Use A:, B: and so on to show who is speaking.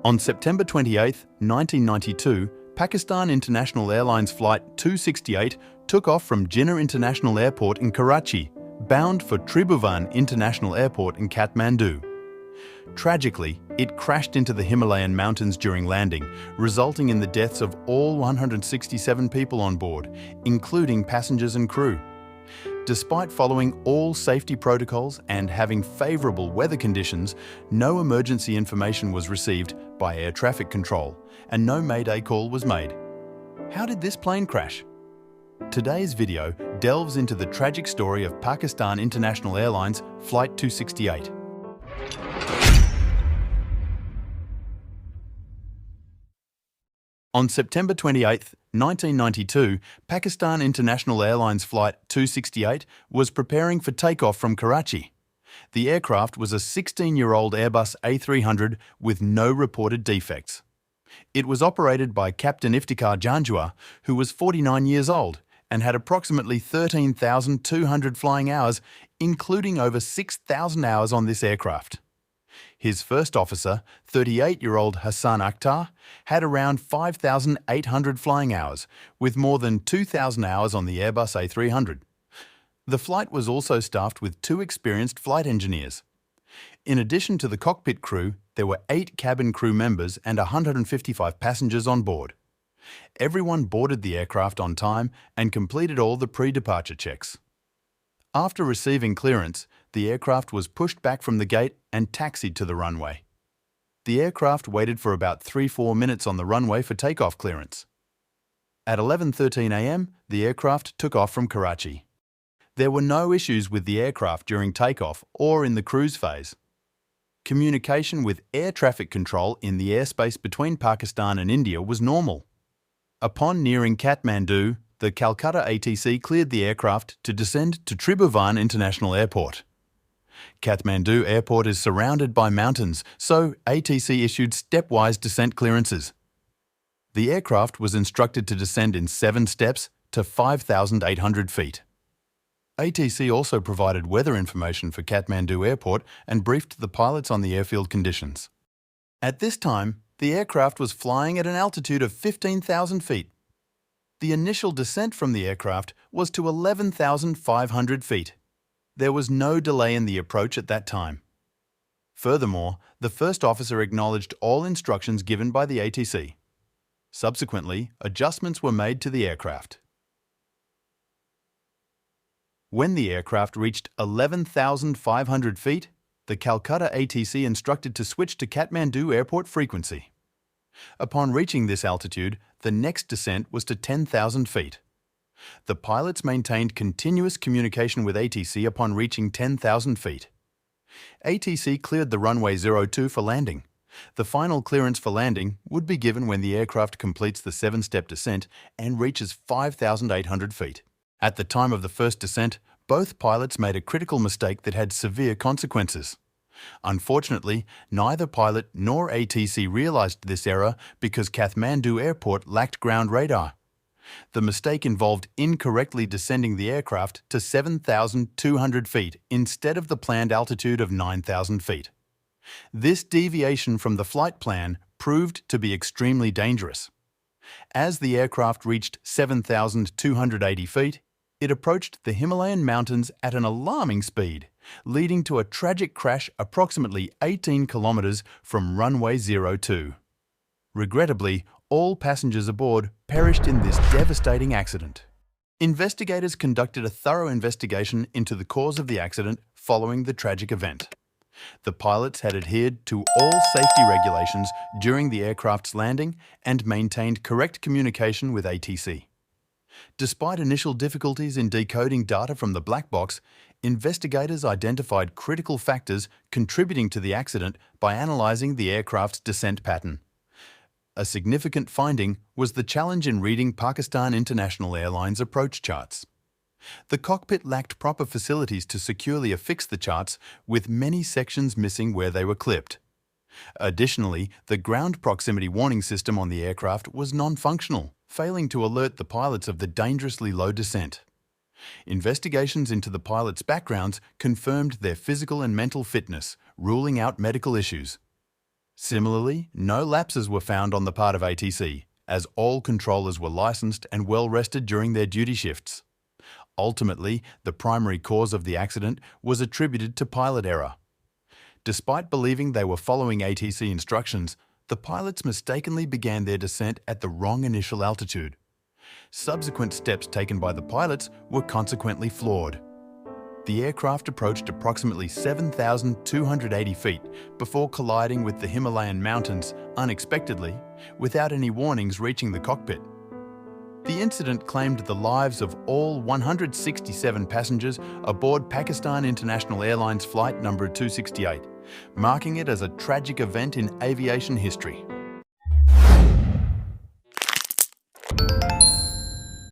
A: On September 28, 1992, Pakistan International Airlines Flight 268 took off from Jinnah International Airport in Karachi, bound for Tribhuvan International Airport in Kathmandu. Tragically, it crashed into the Himalayan mountains during landing, resulting in the deaths of all 167 people on board, including passengers and crew. Despite following all safety protocols and having favourable weather conditions, no emergency information was received by air traffic control and no mayday call was made. How did this plane crash? Today's video delves into the tragic story of Pakistan International Airlines Flight 268. On September 28, 1992, Pakistan International Airlines Flight 268 was preparing for takeoff from Karachi. The aircraft was a 16-year-old Airbus A300 with no reported defects. It was operated by Captain Iftikhar Janjua, who was 49 years old and had approximately 13,200 flying hours, including over 6,000 hours on this aircraft. His first officer, 38-year-old Hassan Akhtar, had around 5,800 flying hours, with more than 2,000 hours on the Airbus A300. The flight was also staffed with 2 experienced flight engineers. In addition to the cockpit crew, there were 8 cabin crew members and 155 passengers on board. Everyone boarded the aircraft on time and completed all the pre-departure checks. After receiving clearance, the aircraft was pushed back from the gate and taxied to the runway. The aircraft waited for about 3-4 minutes on the runway for takeoff clearance. At 11:13 a.m., the aircraft took off from Karachi. There were no issues with the aircraft during takeoff or in the cruise phase. Communication with air traffic control in the airspace between Pakistan and India was normal. Upon nearing Kathmandu, the Calcutta ATC cleared the aircraft to descend to Tribhuvan International Airport. Kathmandu Airport is surrounded by mountains, so ATC issued stepwise descent clearances. The aircraft was instructed to descend in 7 steps to 5,800 feet. ATC also provided weather information for Kathmandu Airport and briefed the pilots on the airfield conditions. At this time, the aircraft was flying at an altitude of 15,000 feet. The initial descent from the aircraft was to 11,500 feet. There was no delay in the approach at that time. Furthermore, the first officer acknowledged all instructions given by the ATC. Subsequently, adjustments were made to the aircraft. When the aircraft reached 11,500 feet, the Calcutta ATC instructed to switch to Kathmandu Airport frequency. Upon reaching this altitude, the next descent was to 10,000 feet. The pilots maintained continuous communication with ATC upon reaching 10,000 feet. ATC cleared the runway 02 for landing. The final clearance for landing would be given when the aircraft completes the 7-step descent and reaches 5,800 feet. At the time of the first descent, both pilots made a critical mistake that had severe consequences. Unfortunately, neither pilot nor ATC realized this error because Kathmandu Airport lacked ground radar. The mistake involved incorrectly descending the aircraft to 7,200 feet instead of the planned altitude of 9,000 feet. This deviation from the flight plan proved to be extremely dangerous. As the aircraft reached 7,280 feet, it approached the Himalayan mountains at an alarming speed, leading to a tragic crash approximately 18 kilometers from runway 02. Regrettably, all passengers aboard perished in this devastating accident. Investigators conducted a thorough investigation into the cause of the accident following the tragic event. The pilots had adhered to all safety regulations during the aircraft's landing and maintained correct communication with ATC. Despite initial difficulties in decoding data from the black box, investigators identified critical factors contributing to the accident by analysing the aircraft's descent pattern. A significant finding was the challenge in reading Pakistan International Airlines approach charts. The cockpit lacked proper facilities to securely affix the charts, with many sections missing where they were clipped. Additionally, the ground proximity warning system on the aircraft was non-functional, failing to alert the pilots of the dangerously low descent. Investigations into the pilots' backgrounds confirmed their physical and mental fitness, ruling out medical issues. Similarly, no lapses were found on the part of ATC, as all controllers were licensed and well rested during their duty shifts. Ultimately, the primary cause of the accident was attributed to pilot error. Despite believing they were following ATC instructions, the pilots mistakenly began their descent at the wrong initial altitude. Subsequent steps taken by the pilots were consequently flawed. The aircraft approached approximately 7,280 feet before colliding with the Himalayan mountains unexpectedly, without any warnings reaching the cockpit. The incident claimed the lives of all 167 passengers aboard Pakistan International Airlines Flight number 268, marking it as a tragic event in aviation history.